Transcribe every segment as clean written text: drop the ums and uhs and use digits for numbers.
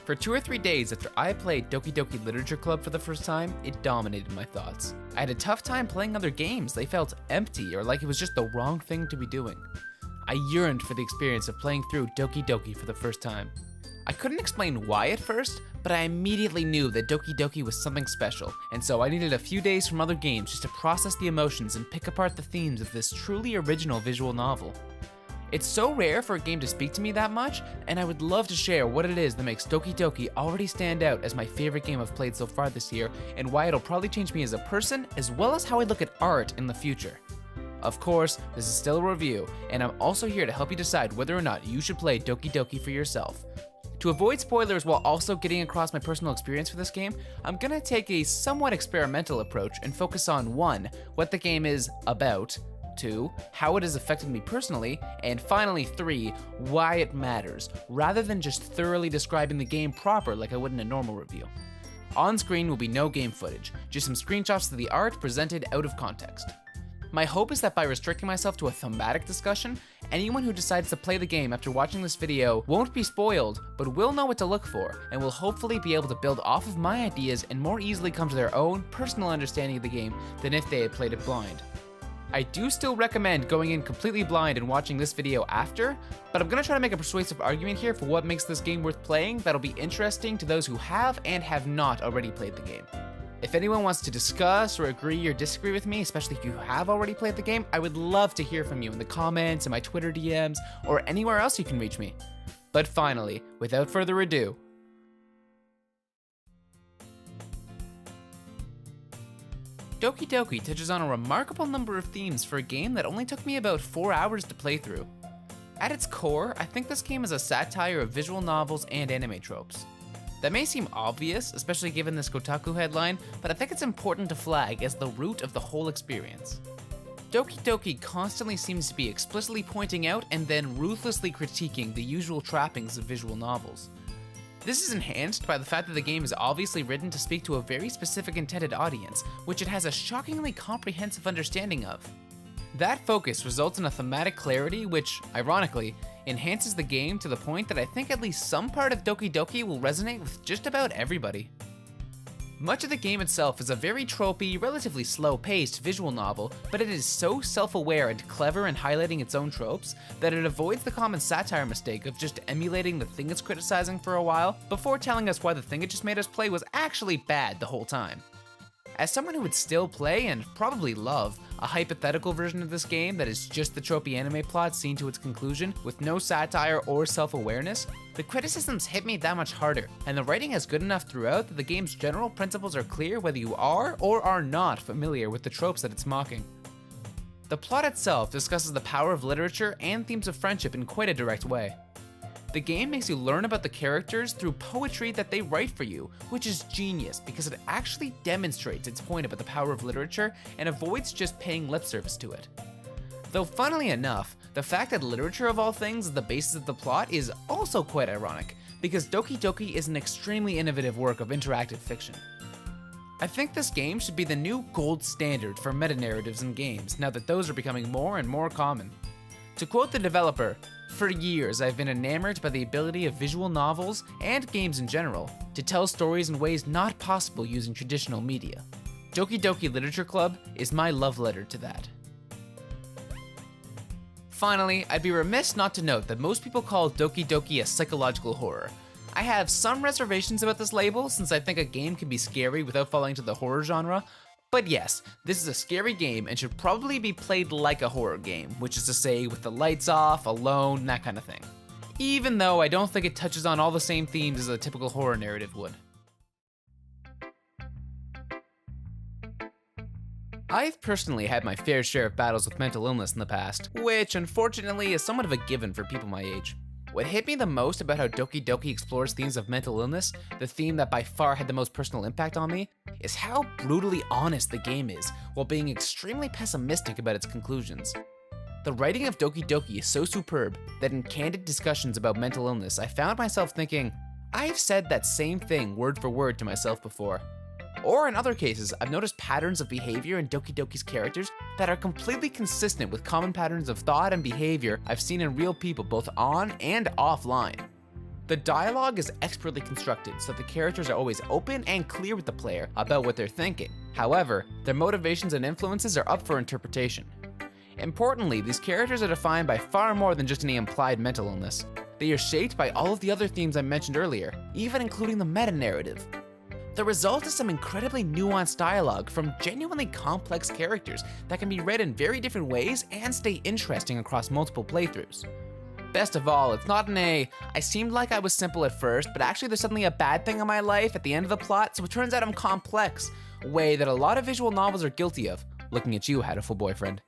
For 2 or 3 days after I played Doki Doki Literature Club for the first time, it dominated my thoughts. I had a tough time playing other games. They felt empty or like it was just the wrong thing to be doing. I yearned for the experience of playing through Doki Doki for the first time. I couldn't explain why at first, but I immediately knew that Doki Doki was something special, and so I needed a few days from other games just to process the emotions and pick apart the themes of this truly original visual novel. It's so rare for a game to speak to me that much, and I would love to share what it is that makes Doki Doki already stand out as my favorite game I've played so far this year, and why it'll probably change me as a person, as well as how I look at art in the future. Of course, this is still a review, and I'm also here to help you decide whether or not you should play Doki Doki for yourself. To avoid spoilers while also getting across my personal experience for this game, I'm gonna take a somewhat experimental approach and focus on 1, what the game is about, 2, how it has affected me personally, and finally 3, why it matters, rather than just thoroughly describing the game proper like I would in a normal review. On screen will be no game footage, just some screenshots of the art presented out of context. My hope is that by restricting myself to a thematic discussion, anyone who decides to play the game after watching this video won't be spoiled, but will know what to look for, and will hopefully be able to build off of my ideas and more easily come to their own personal understanding of the game than if they had played it blind. I do still recommend going in completely blind and watching this video after, but I'm gonna try to make a persuasive argument here for what makes this game worth playing that'll be interesting to those who have and have not already played the game. If anyone wants to discuss or agree or disagree with me, especially if you have already played the game, I would love to hear from you in the comments, in my Twitter DMs, or anywhere else you can reach me. But finally, without further ado, Doki Doki touches on a remarkable number of themes for a game that only took me about 4 hours to play through. At its core, I think this game is a satire of visual novels and anime tropes. That may seem obvious, especially given this Kotaku headline, but I think it's important to flag as the root of the whole experience. Doki Doki constantly seems to be explicitly pointing out and then ruthlessly critiquing the usual trappings of visual novels. This is enhanced by the fact that the game is obviously written to speak to a very specific intended audience, which it has a shockingly comprehensive understanding of. That focus results in a thematic clarity which, ironically, enhances the game to the point that I think at least some part of Doki Doki will resonate with just about everybody. Much of the game itself is a very tropey, relatively slow-paced visual novel, but it is so self-aware and clever in highlighting its own tropes that it avoids the common satire mistake of just emulating the thing it's criticizing for a while before telling us why the thing it just made us play was actually bad the whole time. As someone who would still play, and probably love, a hypothetical version of this game that is just the tropey anime plot seen to its conclusion, with no satire or self-awareness, the criticisms hit me that much harder, and the writing is good enough throughout that the game's general principles are clear whether you are or are not familiar with the tropes that it's mocking. The plot itself discusses the power of literature and themes of friendship in quite a direct way. The game makes you learn about the characters through poetry that they write for you, which is genius because it actually demonstrates its point about the power of literature and avoids just paying lip service to it. Though funnily enough, the fact that literature of all things is the basis of the plot is also quite ironic, because Doki Doki is an extremely innovative work of interactive fiction. I think this game should be the new gold standard for meta-narratives in games now that those are becoming more and more common. To quote the developer, "For years I've been enamored by the ability of visual novels, and games in general, to tell stories in ways not possible using traditional media. Doki Doki Literature Club is my love letter to that." Finally, I'd be remiss not to note that most people call Doki Doki a psychological horror. I have some reservations about this label since I think a game can be scary without falling into the horror genre, but yes, this is a scary game and should probably be played like a horror game, which is to say with the lights off, alone, that kind of thing. Even though I don't think it touches on all the same themes as a typical horror narrative would. I've personally had my fair share of battles with mental illness in the past, which unfortunately is somewhat of a given for people my age. What hit me the most about how Doki Doki explores themes of mental illness, the theme that by far had the most personal impact on me, is how brutally honest the game is, while being extremely pessimistic about its conclusions. The writing of Doki Doki is so superb that in candid discussions about mental illness, I found myself thinking, I've said that same thing word for word to myself before. Or in other cases, I've noticed patterns of behavior in Doki Doki's characters that are completely consistent with common patterns of thought and behavior I've seen in real people both on and offline. The dialogue is expertly constructed so that the characters are always open and clear with the player about what they're thinking. However, their motivations and influences are up for interpretation. Importantly, these characters are defined by far more than just any implied mental illness. They are shaped by all of the other themes I mentioned earlier, even including the meta-narrative. The result is some incredibly nuanced dialogue from genuinely complex characters that can be read in very different ways and stay interesting across multiple playthroughs. Best of all, it's not I seemed like I was simple at first, but actually there's suddenly a bad thing in my life at the end of the plot, so it turns out I'm complex, a way that a lot of visual novels are guilty of. Looking at you, Hatoful Boyfriend.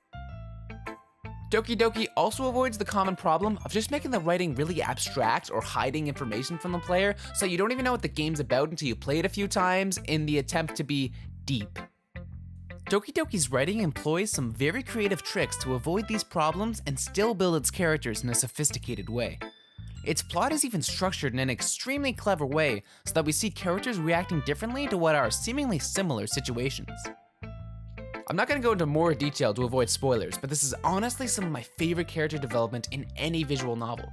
Doki Doki also avoids the common problem of just making the writing really abstract or hiding information from the player so you don't even know what the game's about until you play it a few times in the attempt to be deep. Doki Doki's writing employs some very creative tricks to avoid these problems and still build its characters in a sophisticated way. Its plot is even structured in an extremely clever way so that we see characters reacting differently to what are seemingly similar situations. I'm not going to go into more detail to avoid spoilers, but this is honestly some of my favorite character development in any visual novel.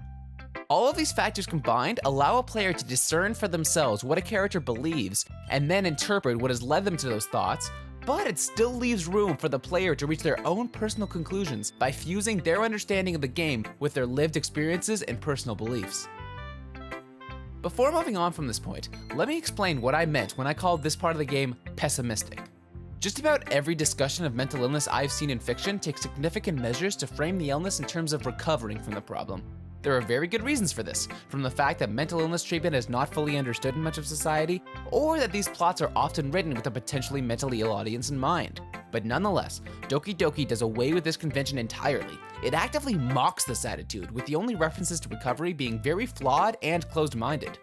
All of these factors combined allow a player to discern for themselves what a character believes and then interpret what has led them to those thoughts, but it still leaves room for the player to reach their own personal conclusions by fusing their understanding of the game with their lived experiences and personal beliefs. Before moving on from this point, let me explain what I meant when I called this part of the game pessimistic. Just about every discussion of mental illness I've seen in fiction takes significant measures to frame the illness in terms of recovering from the problem. There are very good reasons for this, from the fact that mental illness treatment is not fully understood in much of society, or that these plots are often written with a potentially mentally ill audience in mind. But nonetheless, Doki Doki does away with this convention entirely. It actively mocks this attitude, with the only references to recovery being very flawed and closed-minded.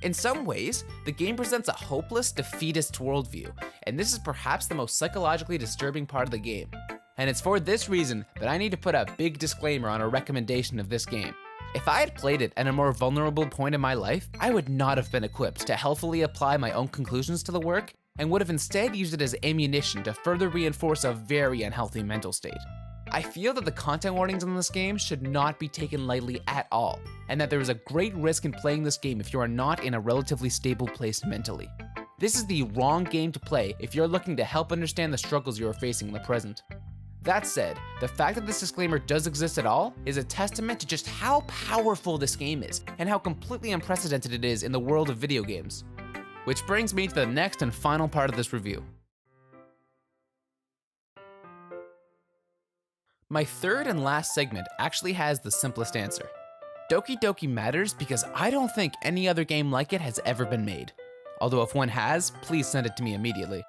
In some ways, the game presents a hopeless, defeatist worldview, and this is perhaps the most psychologically disturbing part of the game. And it's for this reason that I need to put a big disclaimer on a recommendation of this game. If I had played it at a more vulnerable point in my life, I would not have been equipped to healthfully apply my own conclusions to the work, and would have instead used it as ammunition to further reinforce a very unhealthy mental state. I feel that the content warnings in this game should not be taken lightly at all, and that there is a great risk in playing this game if you are not in a relatively stable place mentally. This is the wrong game to play if you're looking to help understand the struggles you are facing in the present. That said, the fact that this disclaimer does exist at all is a testament to just how powerful this game is, and how completely unprecedented it is in the world of video games. Which brings me to the next and final part of this review. My third and last segment actually has the simplest answer. Doki Doki matters because I don't think any other game like it has ever been made. Although if one has, please send it to me immediately.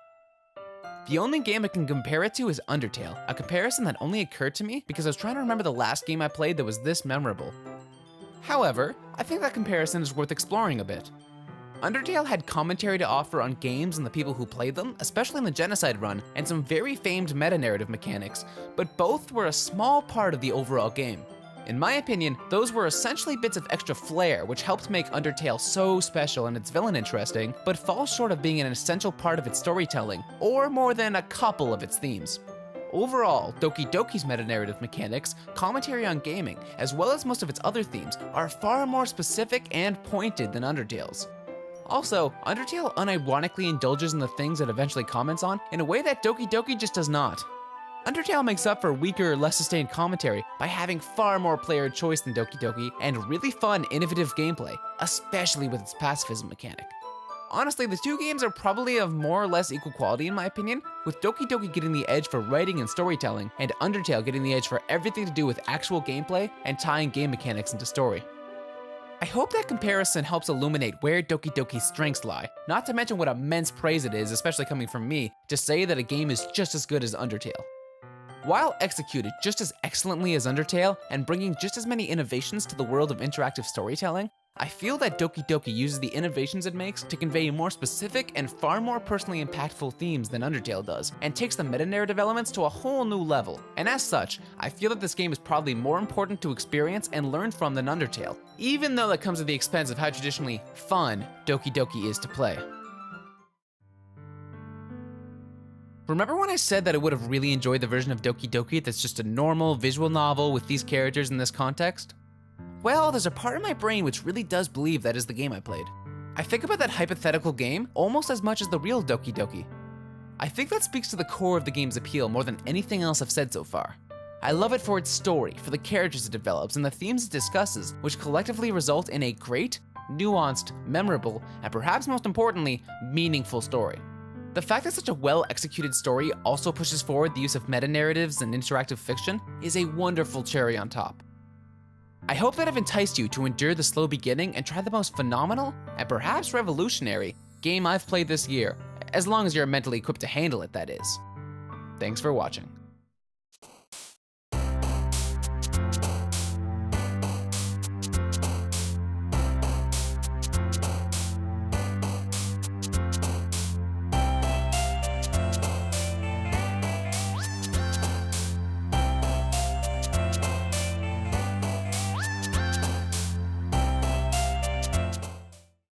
The only game I can compare it to is Undertale, a comparison that only occurred to me because I was trying to remember the last game I played that was this memorable. However, I think that comparison is worth exploring a bit. Undertale had commentary to offer on games and the people who played them, especially in the Genocide run, and some very famed meta-narrative mechanics, but both were a small part of the overall game. In my opinion, those were essentially bits of extra flair which helped make Undertale so special and its villain interesting, but falls short of being an essential part of its storytelling, or more than a couple of its themes. Overall, Doki Doki's meta-narrative mechanics, commentary on gaming, as well as most of its other themes, are far more specific and pointed than Undertale's. Also, Undertale unironically indulges in the things it eventually comments on in a way that Doki Doki just does not. Undertale makes up for weaker, less sustained commentary by having far more player choice than Doki Doki and really fun, innovative gameplay, especially with its pacifism mechanic. Honestly, the two games are probably of more or less equal quality in my opinion, with Doki Doki getting the edge for writing and storytelling, and Undertale getting the edge for everything to do with actual gameplay and tying game mechanics into story. I hope that comparison helps illuminate where Doki Doki's strengths lie, not to mention what immense praise it is, especially coming from me, to say that a game is just as good as Undertale. While executed just as excellently as Undertale, and bringing just as many innovations to the world of interactive storytelling, I feel that Doki Doki uses the innovations it makes to convey more specific and far more personally impactful themes than Undertale does, and takes the meta-narrative elements to a whole new level. And as such, I feel that this game is probably more important to experience and learn from than Undertale, even though that comes at the expense of how traditionally fun Doki Doki is to play. Remember when I said that I would have really enjoyed the version of Doki Doki that's just a normal visual novel with these characters in this context? Well, there's a part of my brain which really does believe that is the game I played. I think about that hypothetical game almost as much as the real Doki Doki. I think that speaks to the core of the game's appeal more than anything else I've said so far. I love it for its story, for the characters it develops, and the themes it discusses, which collectively result in a great, nuanced, memorable, and perhaps most importantly, meaningful story. The fact that such a well-executed story also pushes forward the use of meta-narratives and interactive fiction is a wonderful cherry on top. I hope that I've enticed you to endure the slow beginning and try the most phenomenal, and perhaps revolutionary, game I've played this year, as long as you're mentally equipped to handle it, that is. Thanks for watching.